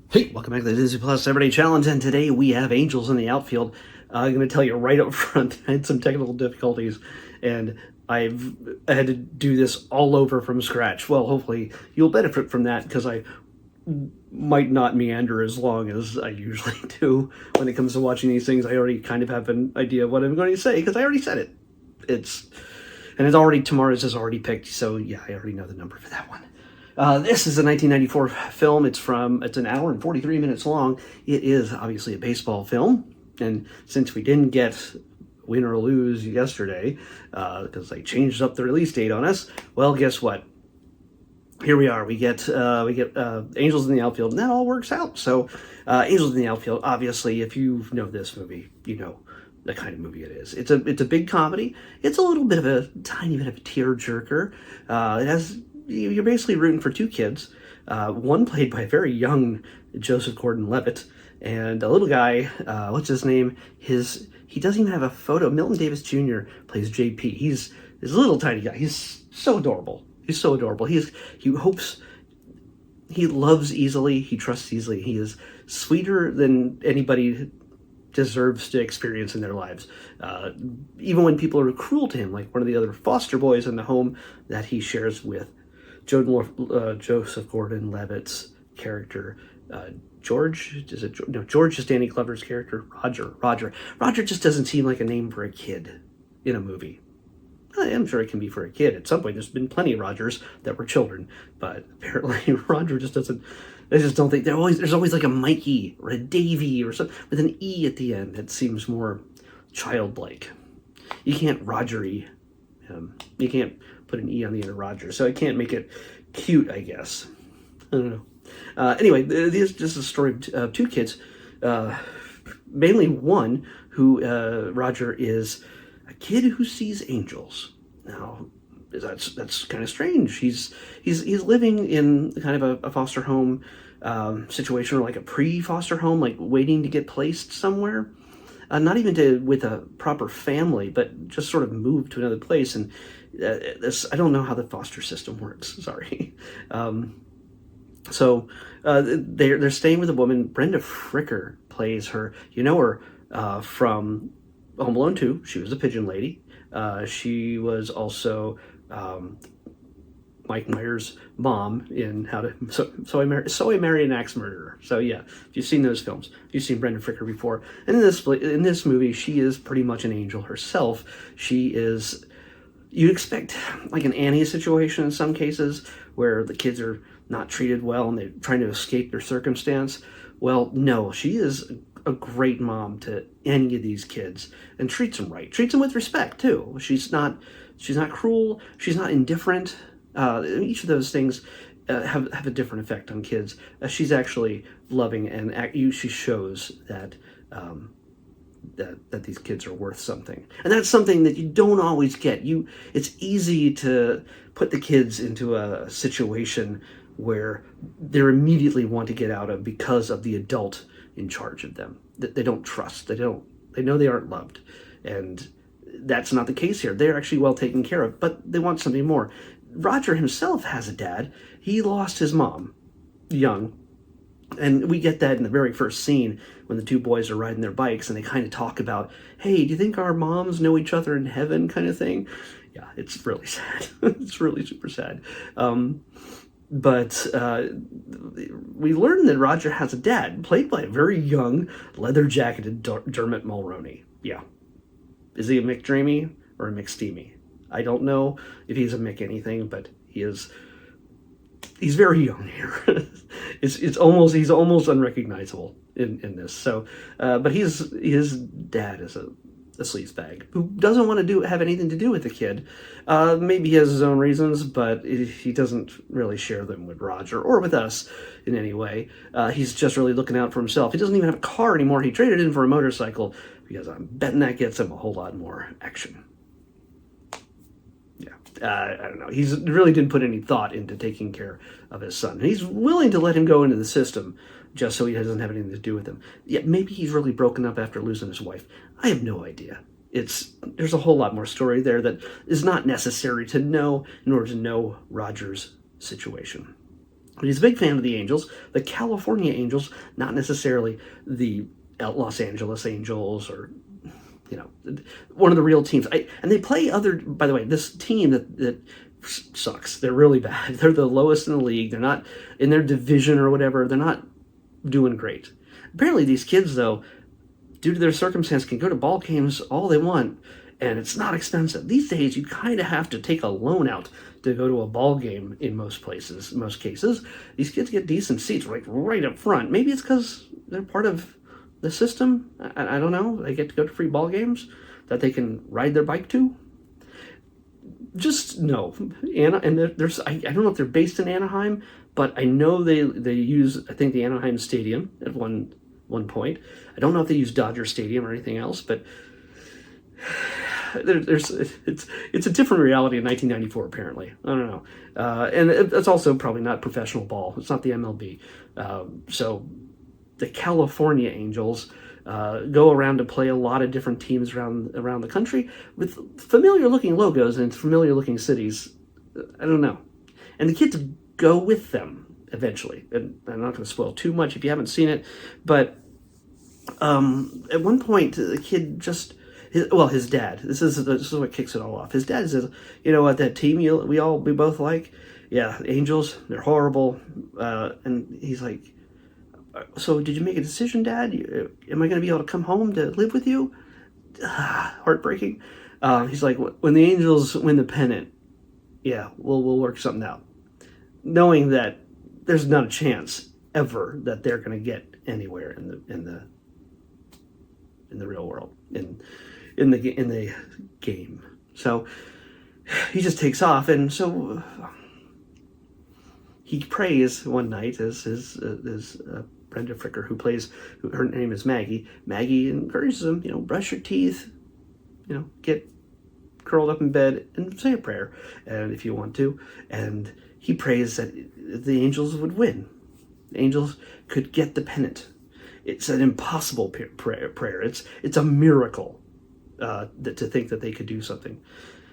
Hey, welcome back to the Disney Plus Everyday Challenge, and today we have Angels in the Outfield. I'm going to tell you right up front, I had some technical difficulties, and I had to do this all over from scratch. Well, hopefully you'll benefit from that, because I might not meander as long as I usually do when it comes to watching these things. I already kind of have an idea of what I'm going to say, because I already said it. Tomorrow's is already picked, so yeah, I already know the number for that one. This is a 1994 film. It's an hour and 43 minutes long. It is obviously a baseball film. And since we didn't get win or lose yesterday, because they changed up the release date on us, well, guess what? Here we are. We get Angels in the Outfield, and that all works out. So, Angels in the Outfield, obviously, if you know this movie, you know the kind of movie it is. It's a big comedy. It's a little bit of a tiny bit of a tearjerker. You're basically rooting for two kids, one played by a very young Joseph Gordon-Levitt, and a little guy, what's his name? He doesn't even have a photo. Milton Davis Jr. plays JP. He's this little tiny guy. He's so adorable. He's so adorable. He loves easily. He trusts easily. He is sweeter than anybody deserves to experience in their lives. Even when people are cruel to him, like one of the other foster boys in the home that he shares with. Joseph Gordon-Levitt's character, George is Danny Glover's character. Roger just doesn't seem like a name for a kid in a movie. I am sure it can be for a kid at some point. There's been plenty of Rogers that were children, but apparently Roger just doesn't. I just don't think there's always like a Mikey or a Davy or something with an E at the end that seems more childlike. You can't Rogery. You can't put an E on the end of Roger, so I can't make it cute, I guess. I don't know. Anyway, this is a story of two kids, mainly one who, Roger, is a kid who sees angels. Now, that's kind of strange. He's living in kind of a foster home situation, or like a pre-foster home, like waiting to get placed somewhere. Not even with a proper family, but just sort of moved to another place. And I don't know how the foster system works. Sorry. So they're staying with a woman. Brenda Fricker plays her. You know her from Home Alone 2. She was a pigeon lady. She was also Mike Myers' mom in So I Married an Axe Murderer. So yeah, if you've seen those films, you've seen Brenda Fricker before. And in this movie, she is pretty much an angel herself. You expect like an Annie situation in some cases, where the kids are not treated well and they're trying to escape their circumstance. Well, no, she is a great mom to any of these kids and treats them right. Treats them with respect too. She's not cruel. She's not indifferent. Each of those things have a different effect on kids. She's actually loving, and she shows that that these kids are worth something, and that's something that you don't always get. It's easy to put the kids into a situation where they immediately want to get out of because of the adult in charge of them that they don't trust. They know they aren't loved, and that's not the case here. They're actually well taken care of, but they want something more. Roger himself has a dad. He lost his mom young, and we get that in the very first scene when the two boys are riding their bikes and they kind of talk about, hey, do you think our moms know each other in heaven, kind of thing. Yeah, it's really sad. It's really super sad. But we learn that Roger has a dad played by a very young, leather-jacketed Dermot Mulroney. Yeah. Is he a McDreamy or a McSteamy? I don't know if he's a Mick anything, but he's very young here. He's almost unrecognizable in this. So, but his dad is a sleazebag who doesn't want to have anything to do with the kid. Maybe he has his own reasons, but he doesn't really share them with Roger or with us in any way. He's just really looking out for himself. He doesn't even have a car anymore. He traded in for a motorcycle because I'm betting that gets him a whole lot more action. I don't know. He's really didn't put any thought into taking care of his son. He's willing to let him go into the system just so he doesn't have anything to do with him. Yeah, maybe he's really broken up after losing his wife. I have no idea. There's a whole lot more story there that is not necessary to know in order to know Roger's situation. But he's a big fan of the Angels, the California Angels, not necessarily the Los Angeles Angels or, one of the real teams. And they play by the way, this team that sucks. They're really bad. They're the lowest in the league. They're not in their division or whatever. They're not doing great. Apparently these kids, though, due to their circumstance, can go to ball games all they want, and it's not expensive. These days, you kind of have to take a loan out to go to a ball game in most places. In most cases, these kids get decent seats right up front. Maybe it's because they're part of the system. I don't know. They get to go to free ball games that they can ride their bike to. Just no. And there's I don't know if they're based in Anaheim, but I know they use, I think, the Anaheim Stadium at one point. I don't know if they use Dodger Stadium or anything else, but it's a different reality in 1994 apparently. I don't know, and it's also probably not professional ball. It's not the MLB. So the California Angels go around to play a lot of different teams around the country with familiar looking logos and familiar looking cities. I don't know, and the kids go with them eventually. And I'm not going to spoil too much if you haven't seen it, but at one point the kid his dad, this is what kicks it all off. His dad says, "You know what, that team we both like, yeah, the Angels, they're horrible." And he's like, "So did you make a decision, Dad? Am I going to be able to come home to live with you?" Heartbreaking. He's like, "When the Angels win the pennant, yeah, we'll work something out," knowing that there's not a chance ever that they're going to get anywhere in the real world, in the game. So he just takes off, and so he prays one night as Brenda Fricker, her name is Maggie. Maggie encourages him, brush your teeth, get curled up in bed and say a prayer, and if you want to. And he prays that the Angels would win. The Angels could get the pennant. It's an impossible prayer. It's a miracle to think that they could do something.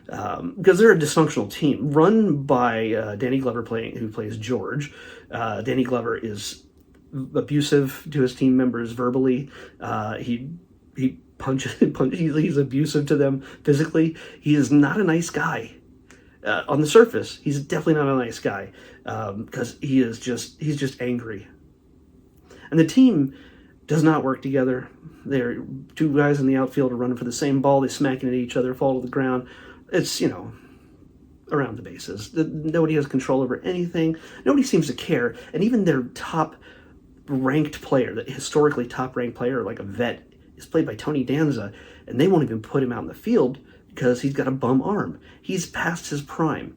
Because they're a dysfunctional team run by Danny Glover, who plays George. Danny Glover is abusive to his team members verbally. He punches. He's abusive to them physically. He is not a nice guy. On the surface, he's definitely not a nice guy, because he's just angry. And the team does not work together. They're two guys in the outfield are running for the same ball. They smacking at each other, fall to the ground. It's, around the bases. Nobody has control over anything. Nobody seems to care. And even their top-ranked player, the historically top-ranked player, like a vet, is played by Tony Danza, and they won't even put him out in the field because he's got a bum arm. He's past his prime.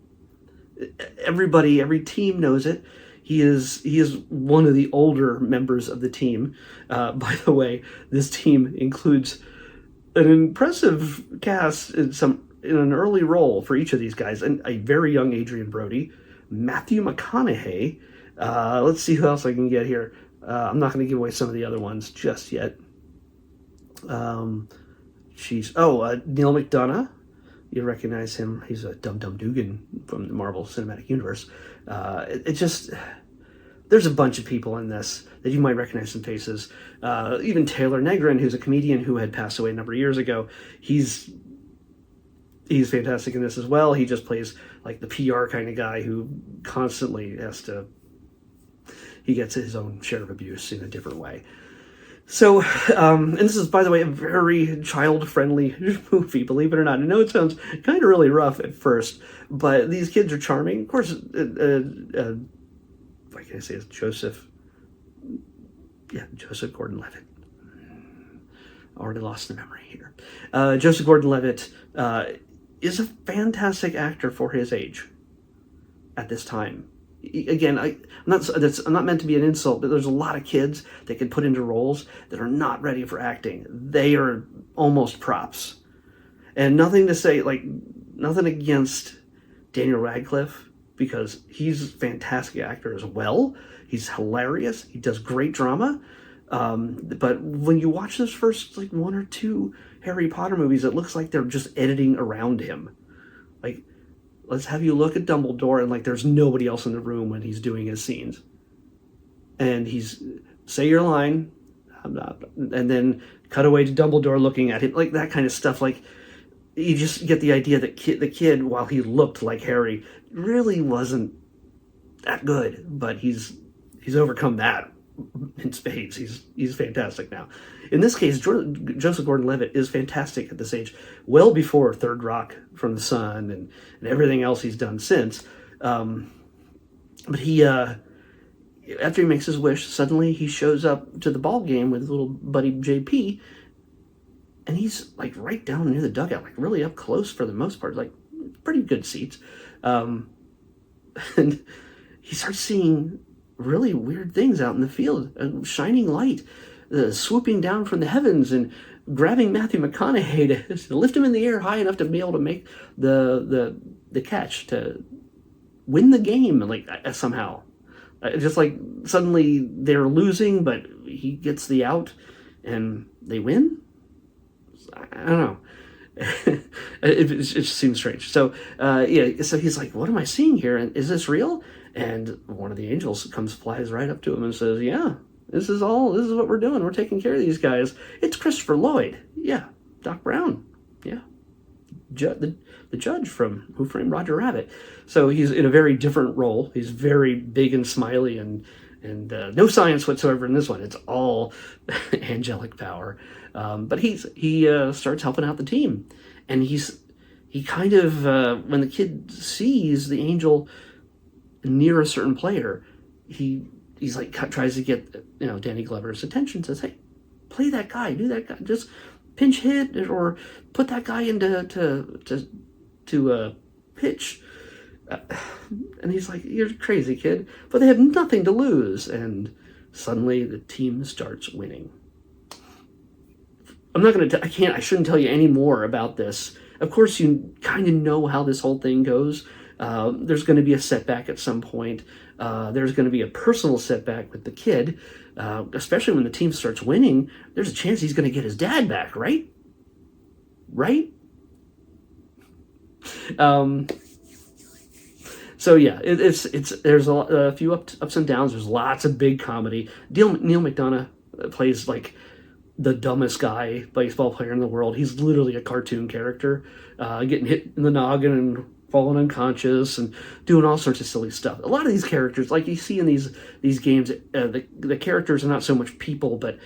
Every team knows it. He is one of the older members of the team. By the way, this team includes an impressive cast in an early role for each of these guys, and a very young Adrian Brody, Matthew McConaughey. Let's see who else I can get here. I'm not going to give away some of the other ones just yet. Neil McDonough. You recognize him. He's a Dum Dum Dugan from the Marvel Cinematic Universe. There's a bunch of people in this that you might recognize some faces. Even Taylor Negron, who's a comedian who had passed away a number of years ago, he's fantastic in this as well. He just plays like the PR kind of guy who constantly he gets his own share of abuse in a different way. So, and this is, by the way, a very child-friendly movie, believe it or not. I know it sounds kind of really rough at first, but these kids are charming. Of course, what can I say? It's Joseph Gordon-Levitt. Already lost the memory here. Joseph Gordon-Levitt is a fantastic actor for his age at this time. Again, I'm not meant to be an insult, but there's a lot of kids that get put into roles that are not ready for acting. They are almost props. And nothing against Daniel Radcliffe, because he's a fantastic actor as well. He's hilarious. He does great drama. But when you watch those first one or two Harry Potter movies, it looks like they're just editing around him. let's have you look at Dumbledore and like there's nobody else in the room when he's doing his scenes. And he's, say your line, and then cut away to Dumbledore looking at him, like that kind of stuff. Like, you just get the idea that the kid, while he looked like Harry, really wasn't that good, but he's overcome that in spades. He's fantastic now. In this case, Joseph Gordon-Levitt is fantastic at this age, well before Third Rock from the Sun and everything else he's done since. But he, after he makes his wish, suddenly he shows up to the ball game with his little buddy JP, and he's like right down near the dugout, like really up close for the most part, like pretty good seats. And he starts seeing really weird things out in the field, a shining light, swooping down from the heavens and grabbing Matthew McConaughey to lift him in the air high enough to be able to make the catch to win the game, like somehow. Just like suddenly they're losing, but he gets the out and they win. I don't know. It just seems strange. So so he's like, what am I seeing here? And is this real? And one of the angels flies right up to him and says, yeah, this is what we're doing. We're taking care of these guys. It's Christopher Lloyd. Yeah. Doc Brown. Yeah. The judge from Who Framed Roger Rabbit. So he's in a very different role. He's very big and smiley and no science whatsoever in this one. It's all angelic power. But he starts helping out the team, and he kind of when the kid sees the angel near a certain player, he's like tries to get Danny Glover's attention. Says, hey, play that guy, do that guy, just pinch hit or put that guy into to pitch. And he's like, you're crazy, kid. But they have nothing to lose, and suddenly the team starts winning. I'm not going to, I shouldn't tell you any more about this. Of course, you kind of know how this whole thing goes. There's going to be a setback at some point. There's going to be a personal setback with the kid, especially when the team starts winning. There's a chance he's going to get his dad back, right? Right? So yeah, there's a few ups and downs. There's lots of big comedy. Neil McDonough plays like the dumbest baseball player in the world. He's literally a cartoon character, getting hit in the noggin and falling unconscious and doing all sorts of silly stuff. A lot of these characters, like you see in these games, the characters are not so much people, but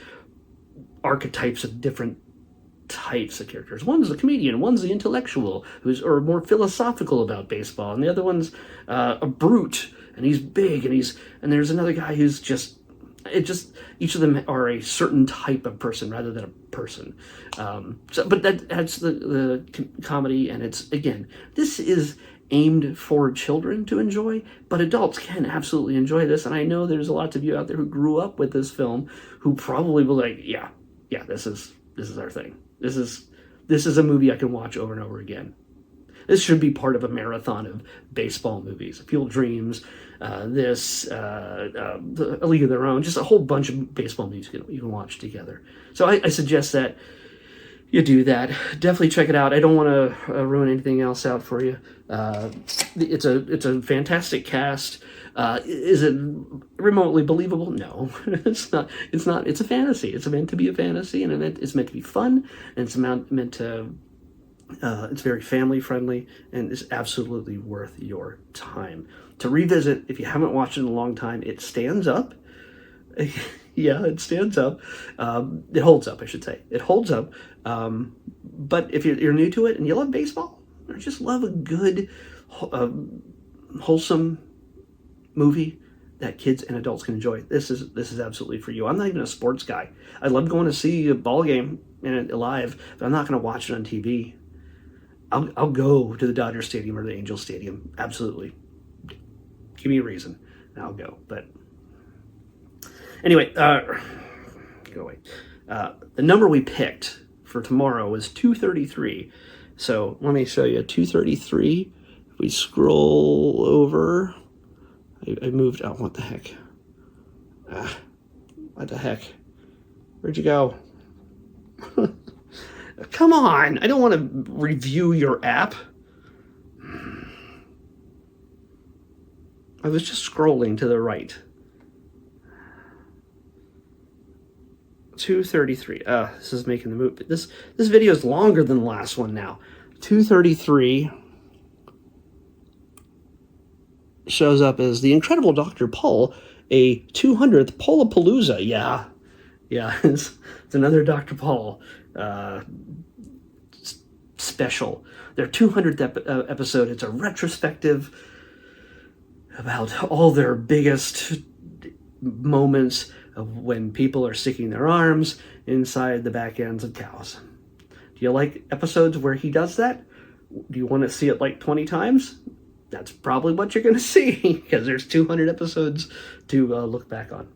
archetypes of different types of characters. One's the comedian, one's the intellectual who's more philosophical about baseball, and the other one's a brute, and he's big, and there's another guy who's just each of them are a certain type of person rather than a person. But that's the comedy, and this is aimed for children to enjoy, but adults can absolutely enjoy this. And I know there's lots of you out there who grew up with this film who probably will like, yeah, this is our thing. This is a movie I can watch over and over again. This should be part of a marathon of baseball movies. Field of Dreams, A League of Their Own, just a whole bunch of baseball movies you can watch together. So I suggest that you do that. Definitely check it out. I don't want to ruin anything else out for you. It's a fantastic cast. Is it remotely believable? No, it's not. It's not. It's a fantasy. It's meant to be a fantasy, and it's meant to be fun, and it's meant to. It's very family friendly, and it's absolutely worth your time to revisit. If you haven't watched it in a long time, it stands up. Yeah, it stands up. It holds up, I should say. It holds up. But if you're new to it and you love baseball, or just love a good, wholesome movie that kids and adults can enjoy, this is absolutely for you. I'm not even a sports guy. I love going to see a ball game live, but I'm not going to watch it on TV. I'll go to the Dodger Stadium or the Angel Stadium. Absolutely. Give me a reason, and I'll go. But anyway, go away. The number we picked for tomorrow was 233. So let me show you 233. If we scroll over, I moved. Oh, what the heck? What the heck? Where'd you go? Come on, I don't want to review your app. I was just scrolling to the right. 2:33. This is making the move. This video is longer than the last one now. 2:33 shows up as the Incredible Dr. Paul, a 200th Polapalooza. Yeah, it's another Dr. Paul special. Their 200th episode. It's a retrospective about all their biggest moments of when people are sticking their arms inside the back ends of cows. Do you like episodes where he does that? Do you want to see it like 20 times? That's probably what you're going to see, because there's 200 episodes to look back on.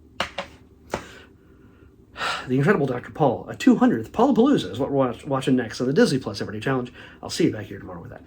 The Incredible Dr. Paul, a 200th Polapalooza is what we're watching next on the Disney Plus Everyday Challenge. I'll see you back here tomorrow with that.